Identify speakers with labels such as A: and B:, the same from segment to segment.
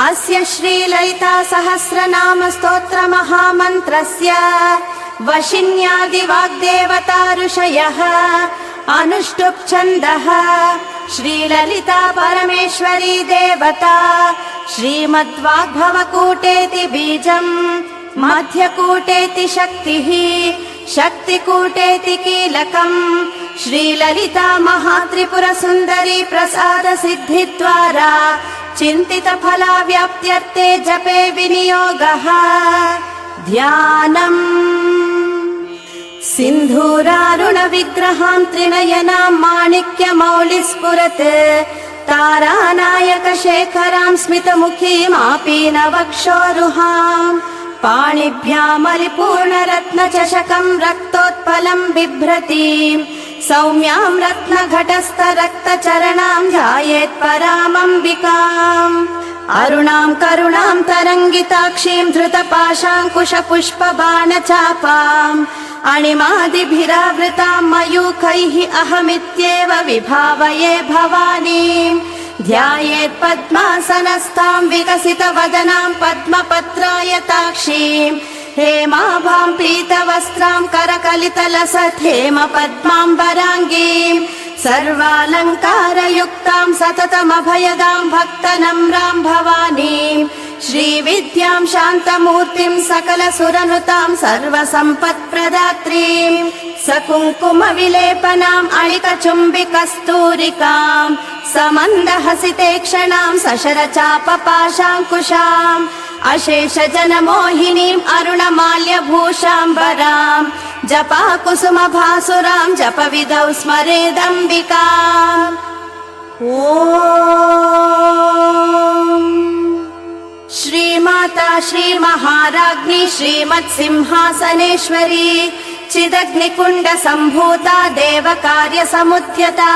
A: अस्य श्रीललिता सहस्रनाम स्तोत्र महामन्त्रस्य वशिन्यादिवाग्देवता ऋषयः अनुष्टुप् छन्दः श्रीललिता परमेश्वरी देवता श्रीमद्वाग्भवकूटेति बीजम् मध्यकूटेति शक्तिः शक्तिकूटेति कीलकम् श्रीललिता महात्रिपुरसुन्दरी प्रसाद सिद्धिद्वारा चिन्तित फलाव्याप्त्यर्थे जपे विनियोगः। ध्यानम् सिन्धूरारुण विग्रहां त्रिनयनां माणिक्यमौलिस्फुरत् तारानायक शेखरां स्मितमुखीमापीनवक्षोरुहाम् पाणिभ्यामलिपूर्णरत्नचषकं रक्तोत्पलं बिभ्रतीं सौम्यां रत्नघटस्थ रक्तचरणां ध्यायेत् परामम्बिकाम् अरुणां करुणां तरङ्गिताक्षीं धृतपाशाङ्कुशपुष्पबाणचापाम् अणिमादिभिरावृतां मयूखैः अहमित्येव विभावये भवानीम् ध्यायेत् पद्मासनस्थां विकसितवदनां पद्मपत्रायताक्षीं हेमाभां पीतवस्त्रां करकलितलसत् हेमपद्माम्बराङ्गीं सर्वालङ्कारयुक्तां सततमभयदां भक्तनम्रां भवानीं श्रीविद्यां शान्तमूर्तिं सकलसुरनुतां सर्वसम्पत्प्रदात्रीं सकुङ्कुमविलेपनाम् अळिकचुम्बिकस्तूरिकां समन्दहसितेक्षणां सशरचापपाशाङ्कुशाम् अशेषजनमोहिनीम् अरुणमाल्यभूषाम्बरां जपाकुसुमभासुरां जपविधौ स्मरेदम्बिकाम्। श्रीमाता श्रीमहाराज्ञी श्रीमत्सिंहासनेश्वरी चिदग्निकुण्ड सम्भूता देवकार्यसमुद्यता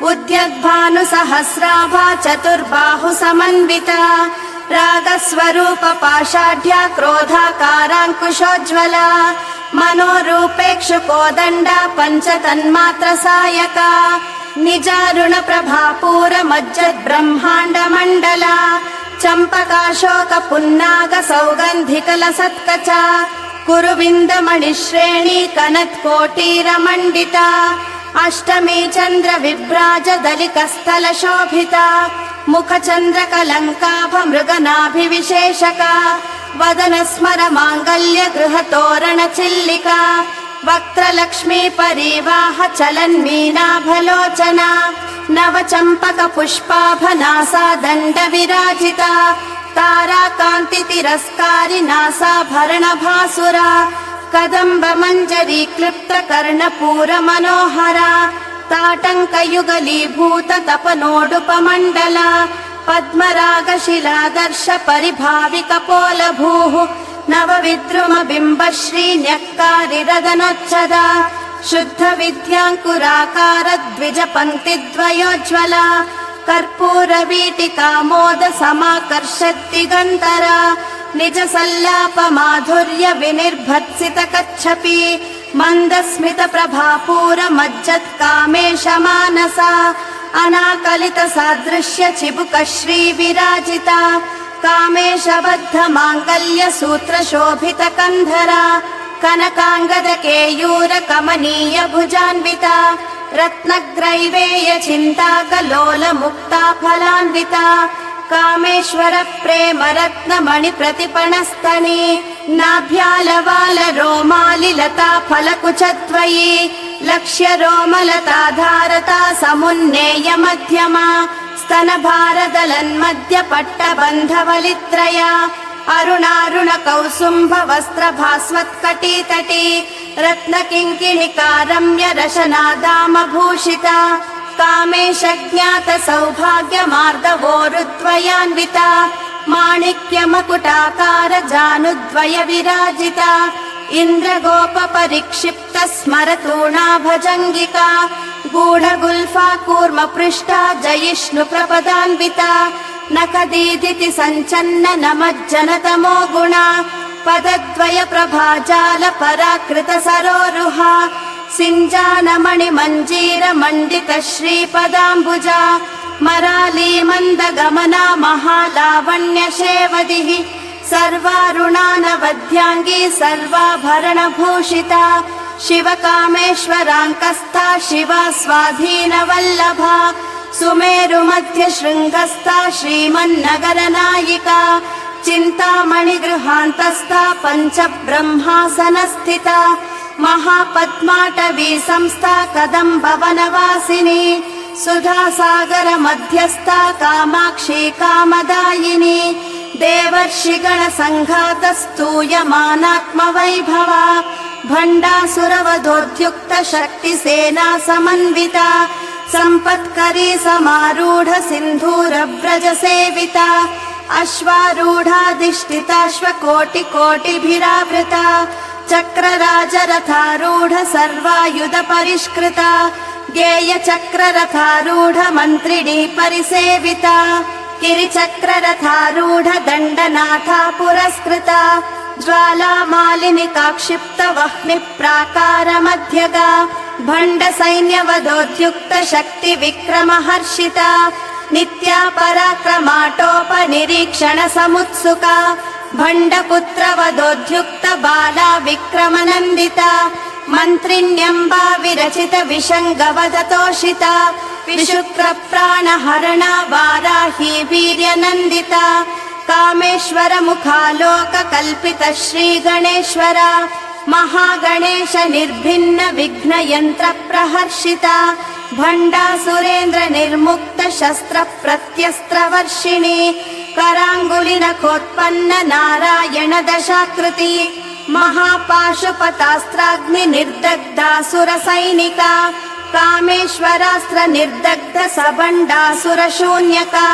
A: उद्यद्भानुसहस्राभा चतुर्बाहु समन्विता रागस्वरूप पाषाढ्या क्रोधाकाराङ्कुशोज्ज्वला मनोरूपेक्षुकोदण्डा पञ्चतन्मात्र सायका निजारुण प्रभापूर मज्जद्ब्रह्माण्डमण्डला चम्पकाशोक पुन्नाग सौगन्धिकलसत्कचा कुरुविन्दमणिश्रेणी कनत्कोटीरमण्डिता अष्टमी चन्द्र विभ्राज दलिकस्थल शोभिता मुखचन्द्रकलङ्काभ मृगनाभिविशेषका वदन स्मर माङ्गल्य गृहतोरण चिल्लिका वक्त्रलक्ष्मी परिवाह चलन्मीनाभलोचना नवचम्पक पुष्पाभनासा दण्ड विराजिता ताराकान्ति तिरस्कारि नासाभरणभासुरा कदम्ब मञ्जरी क्लृप्त कर्णपूर मनोहरा ताटङ्कयुगलीभूत तपनोडुपमण्डला पद्मरागशिलादर्श परिभाविकपोलभूः नवविद्रुम बिम्ब श्रीन्यक्कारिरदनोच्चदा शुद्ध विद्याङ्कुराकार द्विज पङ्क्तिद्वयोज्ज्वला कर्पूरवीटिका मोद समाकर्षद्दिगन्तरा निज सल्लाप माधुर्य विनिर्भत्सित कच्छपि मन्दस्मित प्रभापूर मज्जत् कामेश मानसा अनाकलित सादृश्य चिबुक श्री विराजिता कामेश बद्ध माङ्गल्य सूत्र शोभित कन्धरा कनकाङ्गद केयूर कमनीय भुजान्विता रत्नग्रैवेय चिन्ताकलोल मुक्ता फलान्विता कामेश्वर प्रेम रत्नमणि प्रतिपणस्तनी नाभ्यालवाल रोमालि लता फलकुचद्वयी लक्ष्य रोमलता धारता समुन्नेय मध्यमा स्तन भारदलन्मध्य पट्टबन्धवलित्रया अरुणारुण कौसुम्भ वस्त्र भास्वत्कटीतटी रत्नकिङ्किणिका रम्य रशनादाम भूषिता कामेश ज्ञात सौभाग्य मार्दवोरुद्वयान्विता माणिक्य मकुटाकार जानुद्वय विराजिता इन्द्रगोप परिक्षिप्त स्मरतूणा भजङ्गिका गूढगुल्फा कूर्म पृष्ठा जयिष्णु प्रपदान्विता नखदीदिति सञ्चन्न नमज्जनतमो गुणा पदद्वय प्रभाजाल पराकृत सरोरुहा सिञ्जानमणिमञ्जीरमण्डित श्रीपदाम्बुजा मराली मन्दगमना महालावण्यशेवदिः सर्वारुणानवध्याङ्गी सर्वाभरणभूषिता शिवकामेश्वराङ्कस्था शिवा स्वाधीनवल्लभा सुमेरुमध्यशृङ्गस्था श्रीमन्नगरनायिका चिन्तामणिगृहान्तस्था पञ्चब्रह्मासनस्थिता महापद्माटवी संस्था कदम्बवनवासिनी सुधासागर मध्यस्था कामाक्षी कामदायिनी देवर्षिगणसङ्घातस्तूयमानात्मवैभवा भण्डासुरवधोद्युक्त शक्तिसेना समन्विता सम्पत्करी समारूढ सिन्धूरव्रज सेविता अश्वारूढाधिष्ठिताश्वकोटिकोटिभिरावृता चक्रराजरथारूढ सर्वायुध परिष्कृता गेयचक्ररथारूढ मन्त्रिणी परिसेविता गिरिचक्ररथारूढ दण्डनाथा पुरस्कृता ज्वालामालिनिका क्षिप्त वह्नि प्राकार मध्यगा भण्ड सैन्यवधोद्युक्त शक्ति विक्रम हर्षिता नित्या पराक्रमाटोपनिरीक्षण समुत्सुका भण्डपुत्र वधोद्युक्त बाला विक्रमनन्दिता मन्त्रिण्यम्बा विरचित विशङ्गवधतोषिता विशुक्र प्राणहरणा वाराही वीर्यनन्दिता कामेश्वर मुखालोक कल्पित श्रीगणेश्वरा महागणेश निर्भिन्न विघ्न यन्त्र प्रहर्षिता भण्डासुरेन्द्र निर्मुक्त शस्त्र प्रत्यस्त्र वर्षिणी कराङ्गुलिनखोत्पन्न नारायण दशाकृति महापाशुपतास्त्राग्नि निर्दग्धासुर सैनिका कामेश्वरास्त्र निर्दग्ध सबण्डासुर शून्यका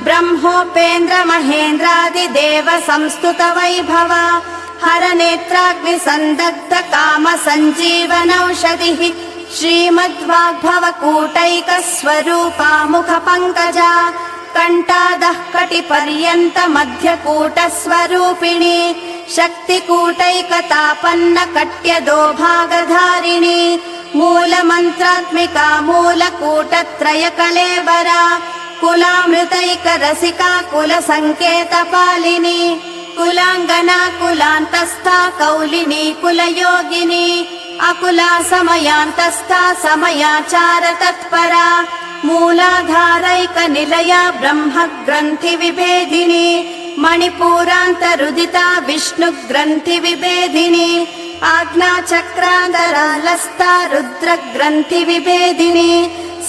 A: ब्रह्मोपेन्द्र महेन्द्रादिदेव संस्तुत वैभवा हर नेत्राग्नि संदग्ध काम सञ्जीवनौषधिः श्रीमद्वाग्भव कूटैक स्वरूपा मुख पंकजा कंठादः कटिपर्यन्त मध्यकूट स्वरूपिणी शक्तिकूटैकतापन्न कट्यदो भागधारिणी मूल मंत्रात्मिका मूलकूटत्रय कलेबरा कुलामृतैक रसिका कुल संकेत पालिनी कुलांगना कुलांतस्था कौलिनी कुलयोगिनी अकुला समयांतस्था समयाचार तत्परा मूलाधारैक निलया ब्रह्म ग्रंथि विभेदिनी मणिपूरान्तरुदिता विष्णु ग्रंथि विभेदिनी आज्ञाचक्रान्तरालस्था रुद्र ग्रंथि विभेदिनी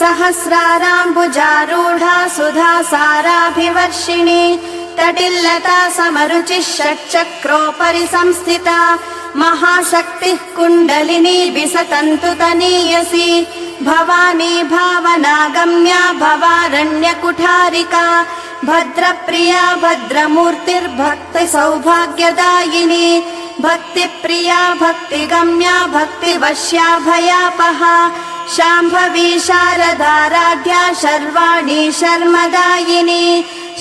A: सहस्राराम्बुजारूढा सुधा साराभिवर्षिणी तटिल्लता समरुचिः षट्चक्रोपरि संस्थिता महाशक्तिः कुण्डलिनी विसतन्तु तनीयसी भवानी भावनागम्या भवारण्यकुठारिका भद्रप्रिया भद्रमूर्तिर्भक्ति सौभाग्यदायिनी भक्तिप्रिया भक्तिगम्या भक्तिवश्या भयापहा शाम्भवी शारदाराध्या शर्वाणी शर्मदायिनी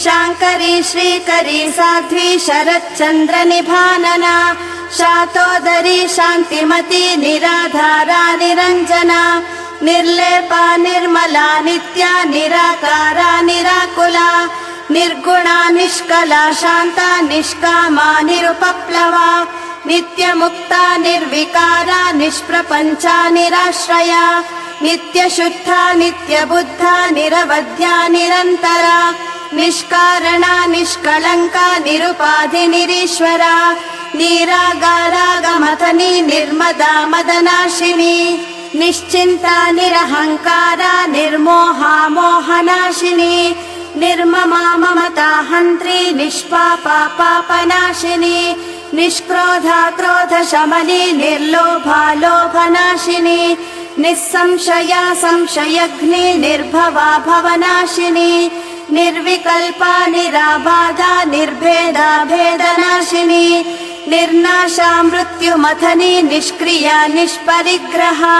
A: शाङ्करी श्रीकरी साध्वी शरच्चन्द्र निभानना शातोदरी शान्तिमती निराधारा निरञ्जना निर्लेपा निर्मला नित्या निराकारा निराकुला निर्गुणा निष्कला शान्ता निष्कामा निरुपप्लवा नित्यमुक्ता निर्विकारा निष्प्रपञ्चा निराश्रया नित्यशुद्धा नित्यबुद्धा निरवध्या निरन्तरा निष्कारणा निष्कलङ्का निरुपाधि निरीश्वरा निरागारागमथनी निर्मदा मदनाशिनी निश्चिन्ता निरहङ्कारा निर्मोहा मोहनाशिनी निर्ममा ममता हन्त्री निष्पापा पापनाशिनी निष्क्रोधा क्रोध शमनी निर्लोभा लोभनाशिनी निस्संशया संशयघ्नी निर्भवा भवनाशिनी निर्विकल्पा निराबाधा निर्भेदा भेदनाशिनी निर्नाशा मृत्युमथनी निष्क्रिया निष्परिग्रहा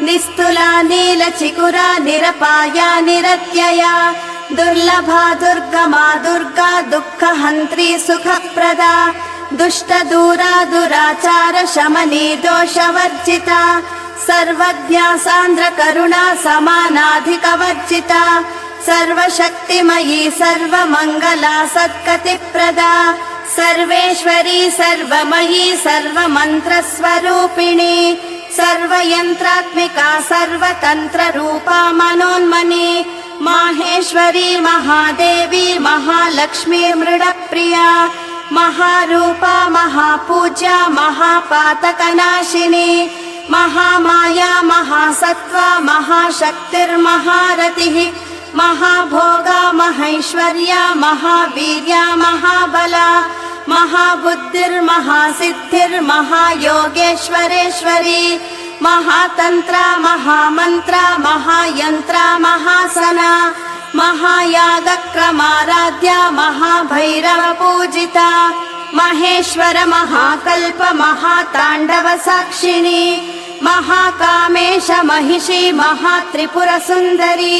A: निस्तुला नीलचिकुरा निरपाया निरत्यया दुर्लभा दुर्गमा दुर्गा दुःखहन्त्री सुखप्रदा दुष्ट दूरा दुराचार शमनी दोषवर्जिता सर्वज्ञा सान्द्र करुणा समानाधिकवर्जिता सर्वशक्तिमयी सर्वमङ्गला सत्कतिप्रदा सर्वेश्वरी सर्वमयी सर्वमन्त्रस्वरूपिणी सर्वयन्त्रात्मिका सर्वतन्त्ररूपा मनोन्मनी माहेश्वरी महादेवी महालक्ष्मी मृडप्रिया महारूपा महापूज्या महापातकनाशिनी महामाया महासत्त्वा महाशक्तिर्महारतिः महाभोगा महैश्वर्या महावीर्या महाबला महाबुद्धिर्महासिद्धिर्महायोगेश्वरेश्वरी महातन्त्रा महामन्त्रा महायन्त्रा महासना महायागक्रमाराध्या महाभैरवपूजिता महेश्वर महाकल्प महाताण्डवसाक्षिणी महाकामेश महिषी महात्रिपुरसुन्दरी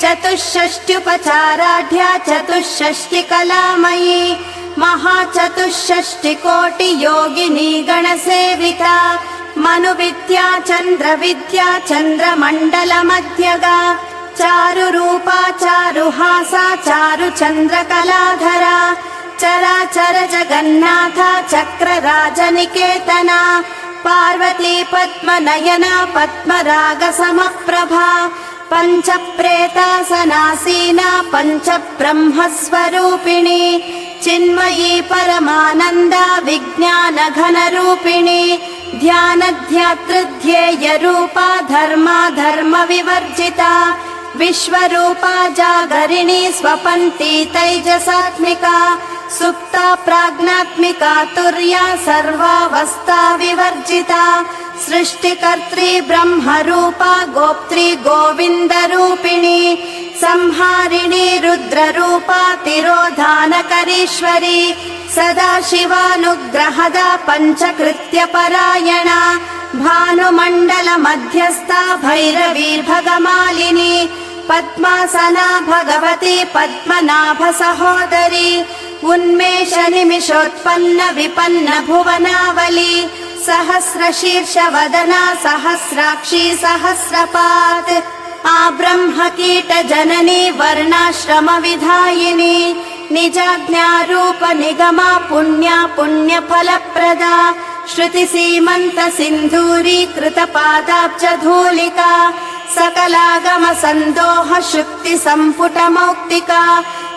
A: चतुष्षष्ट्युपचाराढ्या चतुष्षष्टिकलामयी महाचतुष्षष्टिकोटियोगिनी गणसेविता मनुविद्या चन्द्रविद्या चन्द्रमण्डलमध्यगा चारुरूपा चारुहासा चारुचन्द्रकलाधरा चराचर जगन्नाथा चक्रराजनिकेतना पार्वती पद्मनयना पद्मरागसमप्रभा पञ्चप्रेतासनासीना पञ्चब्रह्मस्वरूपिणी चिन्मयी परमानन्दा विज्ञानघनरूपिणी ध्यानध्यातृध्येयरूपा धर्मा धर्मविवर्जिता विश्वरूपा जागरिणी स्वपन्ती तैजसात्मिका सुप्ता प्राज्ञात्मिका तुर्या सर्वावस्था विवर्जिता सृष्टिकर्त्री ब्रह्मरूपा गोप्त्री गोविन्दरूपिणी संहारिणी रुद्ररूपा तिरोधानकरीश्वरी सदाशिवानुग्रहदा पञ्चकृत्यपरायणा भानुमण्डलमध्यस्था भैरवीर्भगमालिनी पद्मासना भगवती पद्मनाभसहोदरी उन्मेष निमिषोत्पन्न विपन्न भुवनावली सहस्रशीर्षवदना सहस्राक्षी सहस्रपात् आब्रह्मकीट जननी वर्णाश्रम विधायिनी निजाज्ञारूप निगमा पुण्या पुण्यफलप्रदा श्रुति सीमंत सिंधूरी कृतपादाब्ज धूलिका सकलागम संदोह शुक्ति संपुट मौक्तिका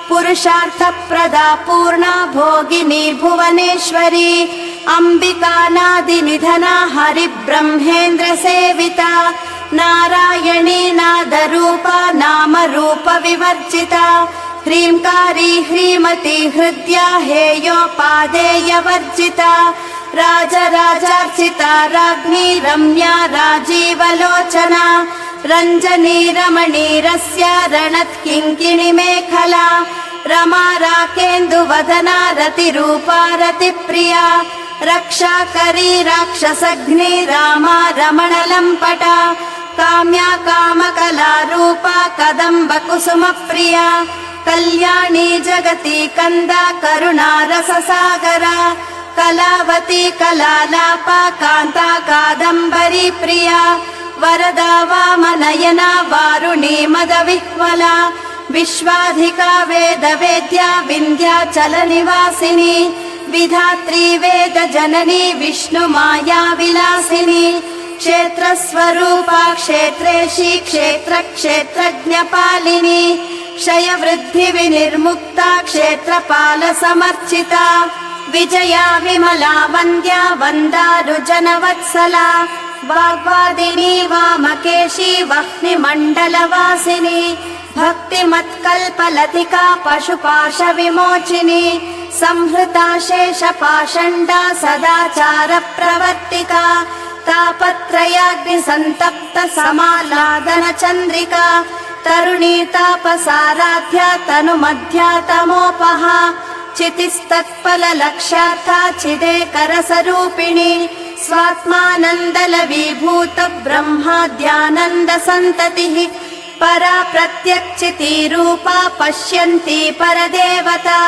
A: पुरुषार्थप्रदा पूर्णा भोगिनी भुवनेश्वरी अंबिकानादि निधना हरिब्रह्मेन्द्र सेविता नारायणी नादरूपा नामरूप विवर्जिता ह्रींकारी ह्रीमती हृद्या हेयोपादेयवर्जिता राजराजार्चिता राज्ञी रम्या राजीवलोचना रञ्जनी रमणीरस्या रणत्किङ्किणी मेखला रमा राकेन्दुवदना रतिरूपा रतिप्रिया रक्षाकरी राक्षसघ्नी रामा रमणलम्पटा काम्या कामकलारूपा कदम्बकुसुमप्रिया कल्याणी जगती कन्दा करुणारससागरा कलावती कलालापा कान्ता कादम्बरी प्रिया वरदा वामनयना वारुणी मदविह्वला विश्वाधिका वेदवेद्या विन्ध्याचलनिवासिनी विधात्री वेदजननी विष्णुमाया विलासिनी क्षेत्रस्वरूपा क्षेत्रेशी क्षेत्रक्षेत्रज्ञपालिनी क्षयवृद्धिविनिर्मुक्ता क्षेत्रपालसमर्चिता विजया विमला वन्द्या वन्दारुजनवत्सला वाग्वादिनी वामकेशी वह्निमण्डलवासिनी भक्तिमत्कल्पलतिका पशुपाशविमोचिनी संहृता शेषपाषण्डा सदाचारप्रवर्तिका तापत्रयाग्निसन्तप्त समालादनचन्द्रिका तरुणी तापसाराध्या तनुमध्या तमोपहा चितिस्तत्फललक्ष्यार्था चिदेकरसरूपिणी स्वात्मानन्दलवीभूत ब्रह्माद्यानन्दसन्ततिः परा प्रत्यक्षितीरूपा पश्यन्ती परदेवता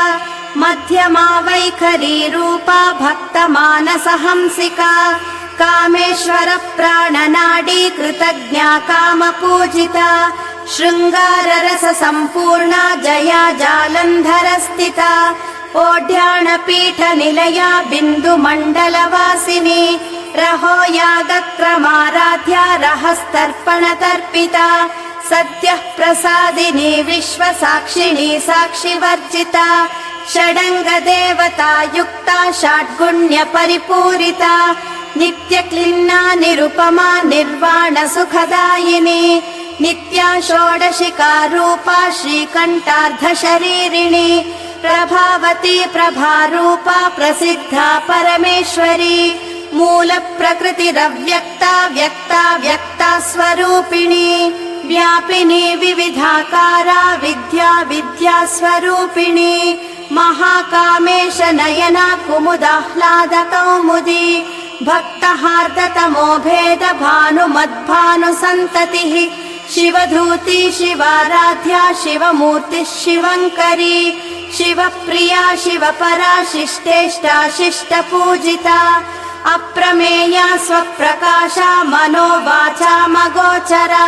A: मध्यमा वैखरी रूपा भक्तमानसहंसिका कामेश्वर प्राणनाडी कृतज्ञा कामपूजिता शृङ्गाररस सम्पूर्णा जया जालन्धरस्थिता ओढ्याणपीठ निलया बिन्दुमण्डलवासिनी रहो यागक्रमाराध्या रहस्तर्पणतर्पिता सद्यः प्रसादिनी विश्वसाक्षिणी साक्षिवर्जिता षडङ्गदेवता युक्ता षड्गुण्यपरिपूरिता नित्यक्लिन्ना निरुपमा निर्वाणसुखदायिनी नित्या षोडशिका रूपा श्रीकण्ठार्धशरीरिणी प्रभावती प्रभारूपा प्रसिद्धा परमेश्वरी मूलप्रकृतिरव्यक्ता व्यक्ता व्यक्ता स्वरूपिणी व्यापिनी विविधाकारा विद्या विद्यास्वरूपिणी महाकामेश नयना कुमुदाह्लादकौमुदी भक्तहार्दतमो भेद भानुमद्भानुसन्ततिः शिवधूती शिवाराध्या शिवमूर्तिः शिवङ्करी शिवप्रिया शिवपरा शिष्टेष्टा शिष्टपूजिता अप्रमेया स्वप्रकाशा मनोवाचा मगोचरा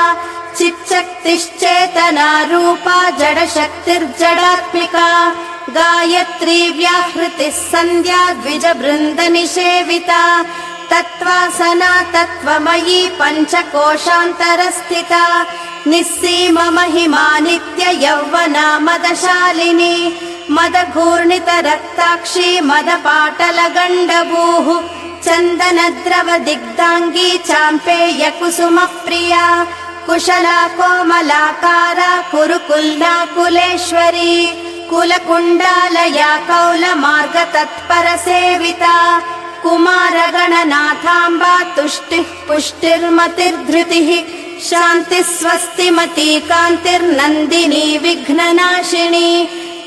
A: चित्शक्तिश्चेतना रूपा जडशक्तिर्जडात्मिका गायत्री व्याहृतिः सन्ध्या द्विजबृन्दनिषेविता तत्त्वासना तत्त्वमयी पञ्चकोशान्तरस्थिता निस्सीम महिमा नित्य यौवना मदशालिनी मदघूर्णितरक्ताक्षी मदपाटलगण्डभूः चन्दनद्रव दिग्धाङ्गी चाम्पेय कुसुमप्रिया कुशला कोमलाकारा कुरुकुल्ला कुलेश्वरी कुलकुण्डालया कौलमार्ग तत्परसेविता कुमारगणनाथाम्बा तुष्टिः पुष्टिर्मतिर्धृतिः शान्तिः स्वस्तिमती कान्तिर्नन्दिनी विघ्ननाशिनी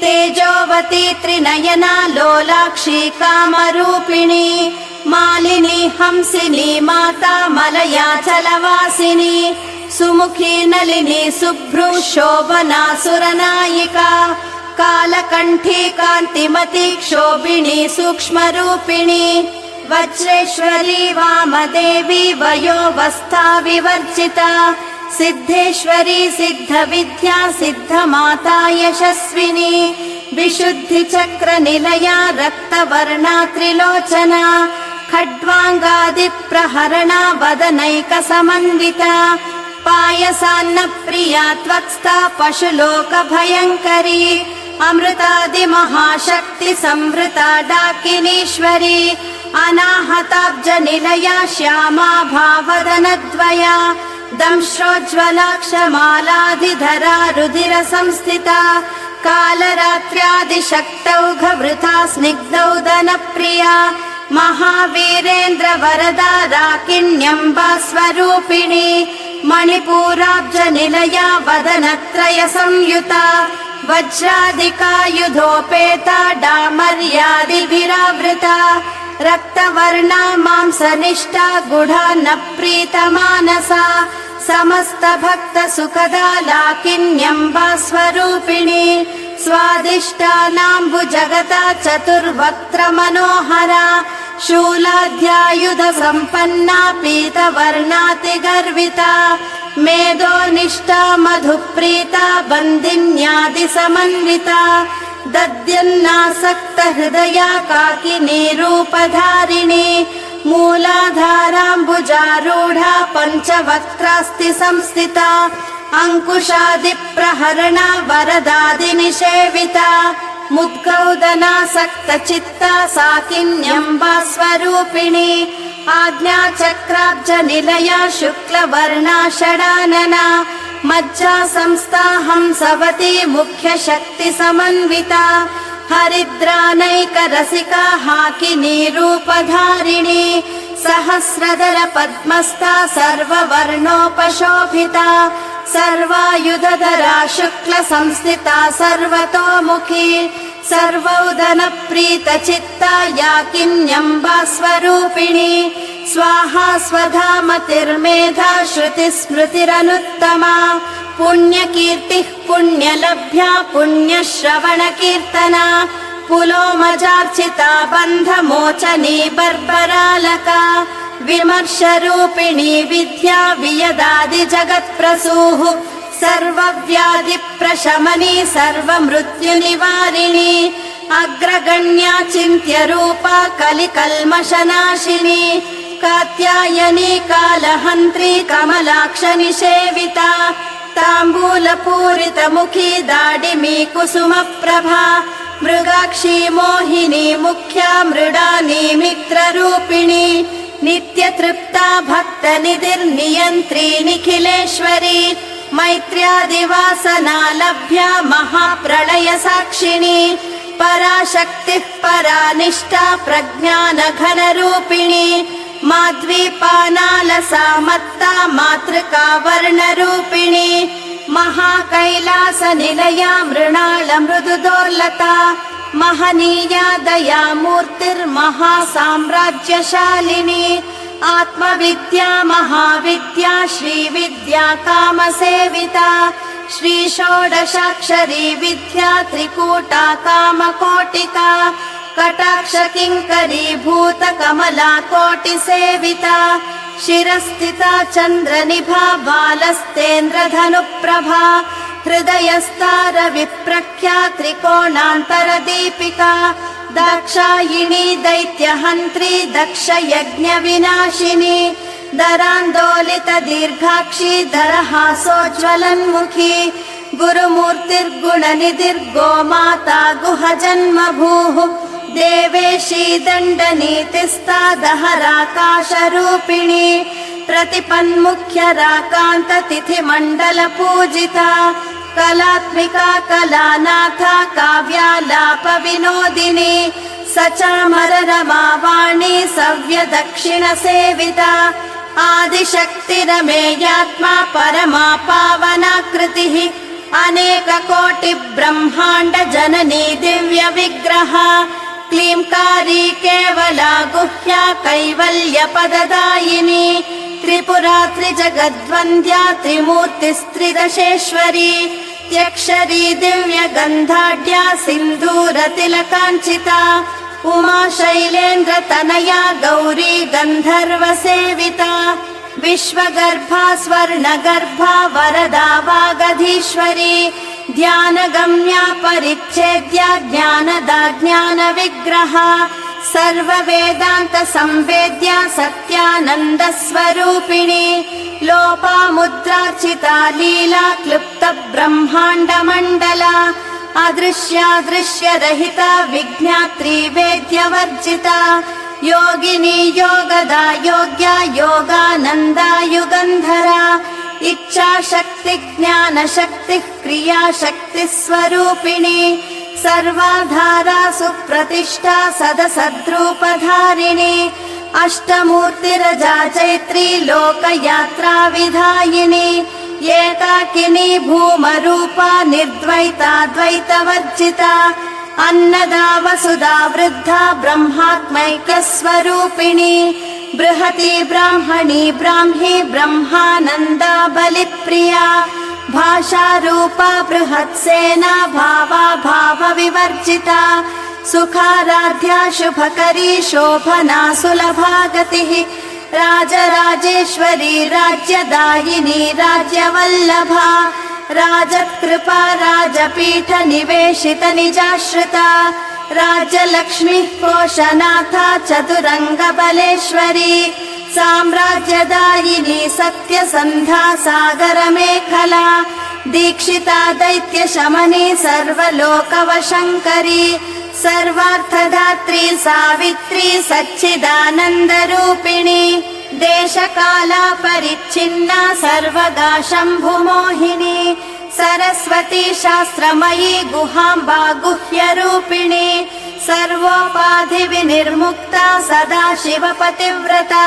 A: तेजोवती त्रिनयना लोलाक्षी कामरूपिणी मालिनी हंसिनी माता मलयाचलवासिनी सुमुखी नलिनी शुभ्रू शोभना सुरनायिका कालकण्ठी कान्तिमती क्षोभिणी सूक्ष्मरूपिणी वज्रेश्वरी वामदेवी वयोवस्था विवर्जिता सिद्धेश्वरी सिद्धविद्या सिद्धमाता यशस्विनी विशुद्धिचक्रनिलया रक्तवर्णा त्रिलोचना खड्वाङ्गादिप्रहरणा वदनैकसमन्विता पायसान्नप्रिया त्वक्स्था पशुलोकभयङ्करी अमृतादिमहाशक्ति संवृता डाकिनीश्वरी अनाहताब्जनिलया श्यामा भावदनद्वया दंश्रोज्ज्वलाक्षमालाधिधरा रुधिरसंस्थिता कालरात्र्यादिशक्तौघवृथा स्निग्धौदनप्रिया महावीरेन्द्रवरदा राकिण्यम्बा स्वरूपिणी मणिपूराब्जनिलया वदनत्रय संयुता वज्रादिकायुधोपेता डामर्यादिभिरावृता रक्तवर्णा मांसनिष्ठा गुढा न प्रीतमानसा समस्त भक्त सुखदा लाकिन्यम्बा स्वरूपिणी स्वादिष्टानाम्बुजगता चतुर्वक्त्र मनोहरा शूलाध्यायुध सम्पन्ना पीतवर्णातिगर्विता मेधोनिष्ठा मधुप्रीता बन्दिन्यादिसमन्विता दद्यन्नासक्त हृदया काकिनी रूपधारिणी मूलाधाराम्बुजारूढा पञ्चवक्त्रास्ति संस्थिता अंकुशादिप्रहरणा वरदादिनिषेविता मुद्गौदनासक्तचित्ता साकिन्यम्बा स्वरूपिणी आज्ञाचक्राब्जनिलया शुक्लवर्णा षडानना मज्जा संस्था हंसवती मुख्यशक्तिसमन्विता हरिद्रानैकरसिका हाकिनी रूपधारिणी सहस्रदल पद्मस्था सर्ववर्णोपशोभिता सर्वायुधधरा शुक्ल संस्थिता सर्वतोमुखी सर्वौदनप्रीतचित्ता याकिन्यम्बा स्वरूपिणी स्वाहा स्वधामतिर्मेधा श्रुतिस्मृतिरनुत्तमा पुण्यकीर्तिः पुण्यलभ्या पुण्यश्रवणकीर्तना पुलोमजार्चिता बन्धमोचनी बर्बरालका विमर्शरूपिणी विद्या वियदादि जगत्प्रसूः सर्वव्याधिप्रशमनी सर्वमृत्युनिवारिणी अग्रगण्या चिन्त्यरूपा कलिकल्मषनाशिनी कात्यायनी कालहन्त्री कमलाक्षनिषेविता ताम्बूलपूरितमुखी दाडिमी कुसुमप्रभा मृगाक्षी मोहिनी मुख्या मृडानी मित्ररूपिणी नित्यतृप्ता भक्तनिधिर्नियन्त्री निखिलेश्वरी मैत्र्यादिवासना लभ्या महाप्रलय साक्षिणी पराशक्तिः परानिष्ठा प्रज्ञानघनरूपिणी माध्वीपानालसा मत्ता मातृका वर्णरूपिणी महाकैलासनिलया मृणाल मृदुदोर्लता महनीया दयामूर्तिर्महासाम्राज्यशालिनी आत्मविद्या महाविद्या श्रीविद्या कामसेविता श्रीषोडशाक्षरी विद्या त्रिकूटा कामकोटिका कटाक्ष किङ्करी भूतकमला कोटिसेविता शिरस्थिता चन्द्रनिभा बालस्तेन्द्रधनुप्रभा हृदयस्तार विप्रख्या त्रिकोणान्तरदीपिका दाक्षायिणी दैत्यहन्त्री दक्षयज्ञविनाशिनी दरान्दोलित दीर्घाक्षी दरहासोज्ज्वलन्मुखी गुरुमूर्तिर्गुणनिधिर्गोमाता गुहजन्मभूः देवेशी दण्डनीतिस्ता दहराकाशरूपिणी प्रतिपन्मुख्यराकान्ततिथिमण्डलपूजिता कलात्मिका कलानाथा काव्यालापविनोदिनी सचामररमावाणी सव्यदक्षिणसेविता आदिशक्तिरमेयात्मा परमा पावनाकृतिः अनेककोटिब्रह्माण्ड जननी दिव्यविग्रहा क्लींकारी केवला गुह्या कैवल्यपददायिनी त्रिपुरा त्रिजगद्वन्द्या त्रिमूर्तिस्त्रिदशेश्वरी त्यक्षरी दिव्यगन्धाढ्या सिन्धूरतिलकाञ्चिता उमा शैलेन्द्रतनया गौरी गन्धर्वसेविता विश्वगर्भा स्वर्णगर्भा वरदा वागधीश्वरी ध्यानगम्या परिच्छेद्या ज्ञानदा ज्ञानविग्रहा सर्ववेदान्तसंवेद्या सत्यानन्दस्वरूपिणी लोपामुद्रार्चिता लीला क्लुप्तब्रह्माण्डमण्डला अदृश्यादृश्यरहिता विज्ञात्री वेद्यवर्जिता योगिनी योगदा योग्या योगानन्दा युगन्धरा इच्छाशक्ति ज्ञानशक्तिः क्रियाशक्तिः स्वरूपिणी सर्वाधारा सुप्रतिष्ठा सदसद्रूपधारिणी अष्टमूर्तिरजा चैत्री लोकयात्रा विधायिनी एकाकिनी भूमरूपा निर्द्वैता द्वैतवर्जिता अन्नदा वसुधा वृद्धा ब्रह्मात्मैक्यस्वरूपिणी बृहती ब्राह्मणी ब्राह्मी ब्रह्मानन्दा बलिप्रिया भाषारूपा बृहत्सेना भावा भावविवर्जिता सुखाराध्या शुभकरी शोभना सुलभा गतिः राजराजेश्वरी राज्यदायिनी राज्यवल्लभा राजत्कृपा राजपीठ निवेशित निजाश्रिता राज्यलक्ष्मीः कोशनाथा चतुरङ्गबलेश्वरी साम्राज्यदायिनी सत्यसन्धा सागरमेखला दीक्षिता दैत्यशमनी सर्वलोकवशङ्करी सर्वार्थदात्री सावित्री सच्चिदानन्दरूपिणी देशकाला परिच्छिन्ना सर्वदा शम्भुमोहिनी सरस्वती शास्त्रमयी गुहाम्बा गुह्यरूपिणी सर्वोपाधिविनिर्मुक्ता सदा शिवपतिव्रता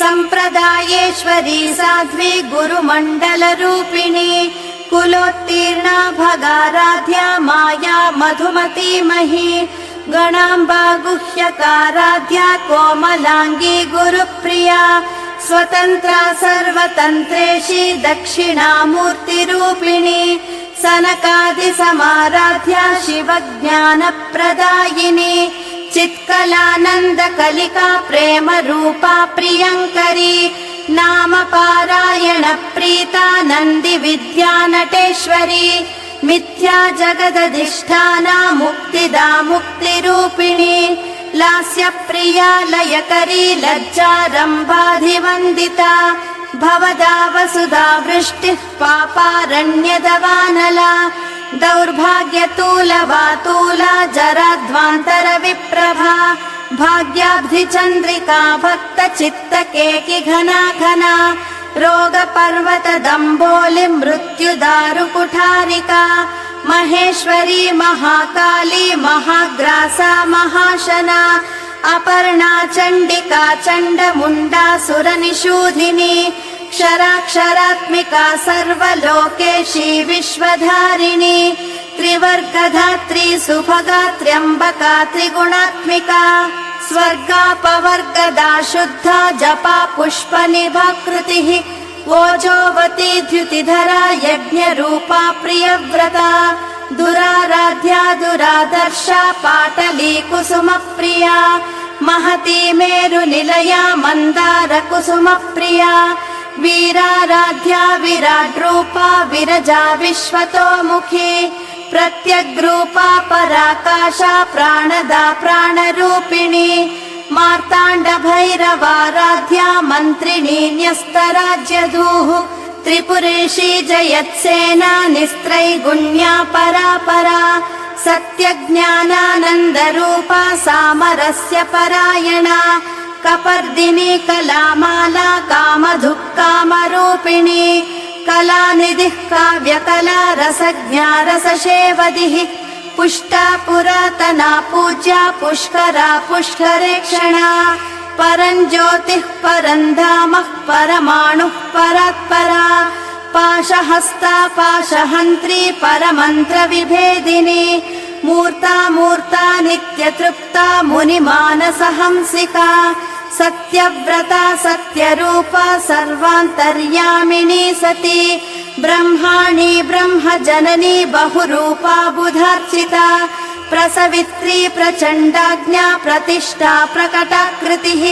A: सम्प्रदायेश्वरी साध्वी गुरुमण्डलरूपिणी कुलोत्तीर्णा भगाराध्या माया मधुमतीमही गणाम्बा गुह्यकाराध्या कोमलाङ्गी गुरुप्रिया स्वतन्त्रा सर्वतन्त्रेशी दक्षिणामूर्तिरूपिणी सनकादिसमाराध्या शिवज्ञानप्रदायिनी चित्कलानन्दकलिका प्रेम रूपा प्रियङ्करी नाम पारायण प्रीता नन्दी विद्या नटेश्वरी मिथ्या जगदधिष्ठाना मुक्तिदा मुक्तिरूपिणी लास्य प्रिया लयकरी लज्जारम्भाधिवन्दिता भवदा वसुधा वृष्टिः पापारण्यदवानला दौर्भाग्यतूलवातूला जराध्वान्तरविप्रभा भाग्याब्धिचन्द्रिका भक्तचित्तकेकि घना घना रोगपर्वतदम्बोलि मृत्युदारुकुठारिका महेश्वरी महाकाली महाग्रासा महाशना अपर्णा चण्डिका चण्डमुण्डासुरनिषूधिनी क्षराक्षरात्मिका सर्वलोकेशी विश्वधारिणी त्रिवर्गधात्री सुभगा त्र्यम्बका त्रिगुणात्मिका स्वर्गापवर्गदा शुद्धा जपा पुष्पनिभाकृतिः ओजोवती द्युतिधरा यज्ञरूपा प्रियव्रता दुराराध्या दुरादर्शा पाटली कुसुमप्रिया महती मेरुनिलया मन्दार कुसुमप्रिया वीराराध्या विराड्रूपा विरजा विश्वतोमुखी प्रत्यग्रूपा पराकाशा प्राणदा प्राणरूपिणी मार्ताण्डभैरवाराध्या मन्त्रिणी न्यस्तराज्यधूः त्रिपुरेशी जयत्सेना निस्त्रैगुण्या परापरा सत्यज्ञानानन्दरूपा सामरस्य परायणा कपर्दिनी कलामाला कामधुक्कामरूपिणी कलानिधिः काव्यकला रसज्ञा रससेवदिः पुष्टा पुरातना पूज्या पुष्करा पुष्करेक्षणा परञ्ज्योतिः परन्धामः परमाणुः परात्परा पाशहस्ता पाशहन्त्री परमन्त्रविभेदिनी मूर्ता मूर्ता नित्यतृप्ता मुनिमानसहंसिका सत्यव्रता सत्यरूपा सर्वान्तर्यामिनी सती ब्रह्माणी ब्रह्मजननी बहुरूपा बुधार्चिता प्रसवित्री प्रचण्डाज्ञा प्रतिष्ठा प्रकटाकृतिः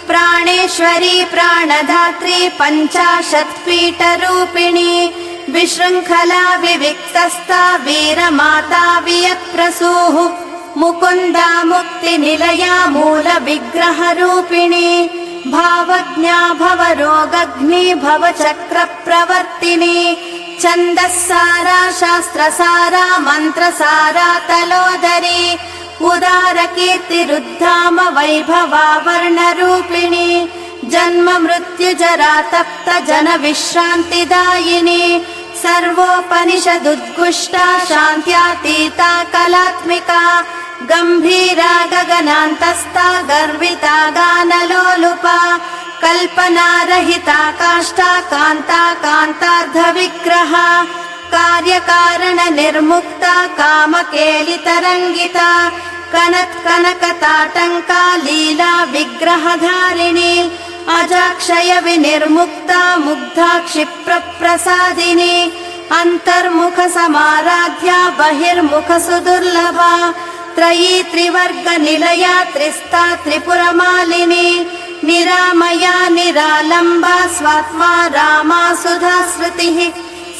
A: प्राणेश्वरी प्राणधात्री पञ्चाशत्पीठरूपिणी विशृङ्खला विविक्तस्था वीरमाता वियत्प्रसूः मुकुन्दा मुक्तिनिलया मूलविग्रहरूपिणी भावज्ञा भवरोगग्नि भवचक्रप्रवर्तिनी छन्दस्सारा शास्त्रसारा मन्त्रसारा तलोदरी उदारकीर्तिरुद्धाम वैभवा वर्णरूपिणी जन्म मृत्युजरा तप्त जन विश्रान्तिदायिनी सर्वोपनिषदुद्गुष्टा शान्त्यातीता कलात्मिका गम्भीरा गगनान्तस्था गर्विता गानलोलुपा कल्पनारहिता काष्ठा कान्ता कान्तार्धविग्रहा कार्यकारण निर्मुक्ता कामकेलितरङ्गिता कनत्कनकताटङ्का लीला विग्रहधारिणी अजाक्षय विनिर्मुक्ता मुग्धा क्षिप्रप्रसादिनी अन्तर्मुख समाराध्या बहिर्मुख सुदुर्लभा त्रयी त्रिवर्ग निलया त्रिस्ता त्रिपुरमालिनी निरामया निरालम्बा स्वात्मा रामा सुधाश्रुतिः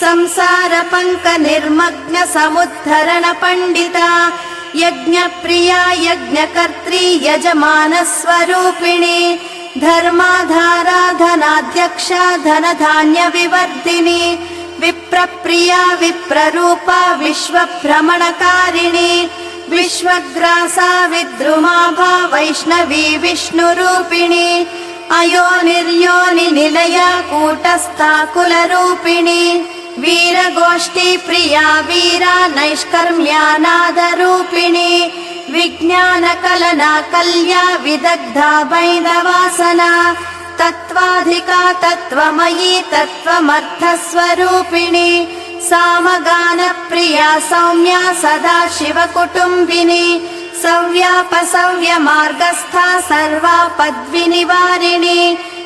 A: संसार पङ्क निर्मग्न समुद्धरण पण्डिता यज्ञप्रिया यज्ञकर्त्री यजमानस्वरूपिणी धर्माधारा धनाध्यक्षा धनधान्य विवर्धिनी विप्रप्रिया विप्ररूपा विश्वभ्रमणकारिणी विश्वग्रासा विद्रुमाभा वैष्णवी विष्णुरूपिणी अयोनिर्योनि निलया कूटस्था कुलरूपिणी वीरगोष्ठी प्रिया वीरा नैष्कर्म्यानादरूपिणी विज्ञानकलना कल्या विदग्धा वैदवासना तत्त्वाधिका तत्त्वमयी तत्त्वमर्थस्वरूपिणी सामगानप्रिया सौम्या सदा शिवकुटुम्बिनी सव्यापसव्यमार्गस्था सर्वापद्विनिवारिणी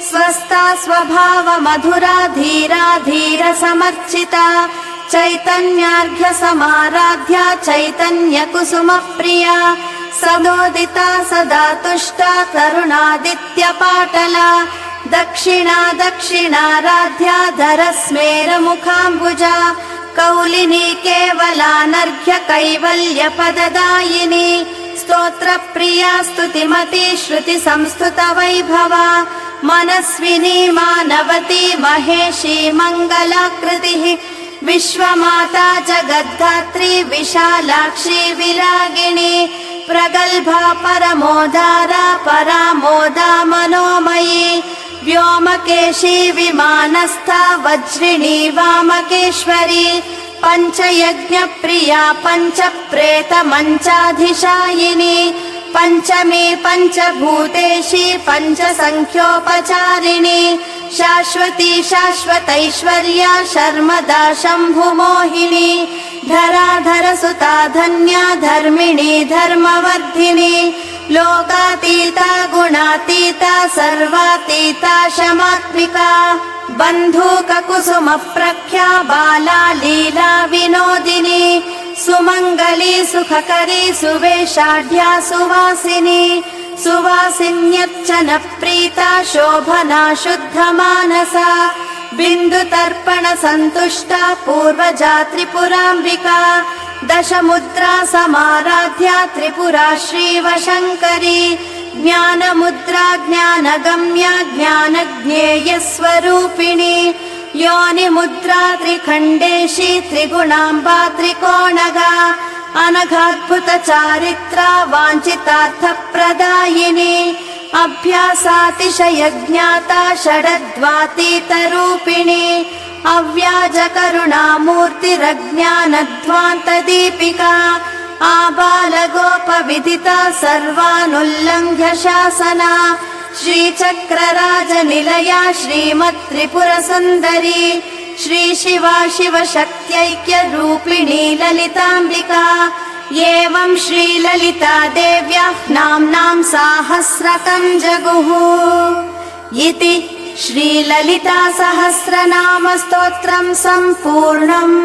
A: स्वस्था स्वभाव मधुरा धीरा धीर समर्चिता चैतन्यार्घ्य समाराध्या चैतन्य कुसुम प्रिया सदोदिता सदा तुष्टा तरुणादित्यपाटला दक्षिणा दक्षिणाराध्या धरस्मेरमुखाम्बुजा कौलिनी केवलानर्घ्य कैवल्यपददायिनी स्तोत्रप्रिया स्तुतिमती श्रुति संस्तुत वैभवा मनस्विनी मानवती महेशी मङ्गलाकृतिः विश्वमाता जगद्धात्री विशालाक्षी विरागिणी प्रगल्भा परमोदारा परामोदा मनोमयी व्योमकेशी विमानस्था वज्रिणी वामकेश्वरी पञ्चयज्ञप्रिया पञ्चप्रेत मञ्चाधिशायिनी पञ्चमी पञ्चभूतेशी पञ्चसङ्ख्योपचारिणी शाश्वती शाश्वतैश्वर्या शर्मदा शम्भुमोहिनी धराधरसुता धन्या धर्मिणी धर्मवर्धिनी लोकातीता गुणातीता सर्वातीता शमात्मिका बन्धूककुसुमप्रख्या बाला लीला विनोदिनी सुमङ्गली सुखकरी सुवेशाढ्या सुवासिनी सुवासिन्यर्चन प्रीता शोभना शुद्धमानसा बिन्दुतर्पण सन्तुष्टा पूर्वजा त्रिपुराम्बिका दशमुद्रा समाराध्या त्रिपुरा श्रीवशङ्करी ज्ञानमुद्रा ज्ञानगम्या ज्ञानज्ञेयस्वरूपिणी योनिमुद्रा त्रिखण्डेशी त्रिगुणाम्बा त्रिकोणगा अनघाद्भुत चारित्रा वाञ्छितार्थप्रदायिनी अभ्यासातिशयज्ञाता षडद्वातीतरूपिणी अव्याजकरुणामूर्तिरज्ञानध्वान्तदीपिका आबालगोपविदिता सर्वानुल्लङ्घ्य शासना श्रीचक्रराजनिलया श्रीमत्त्रिपुरसुन्दरी श्रीशिवा शिवशक्त्यैक्यरूपिणी ललिताम्बिका एवं श्रीललिता देव्याः नाम्नां साहस्रकं जगुः इति श्रीललिता सहस्रनाम स्तोत्रं सम्पूर्णम्।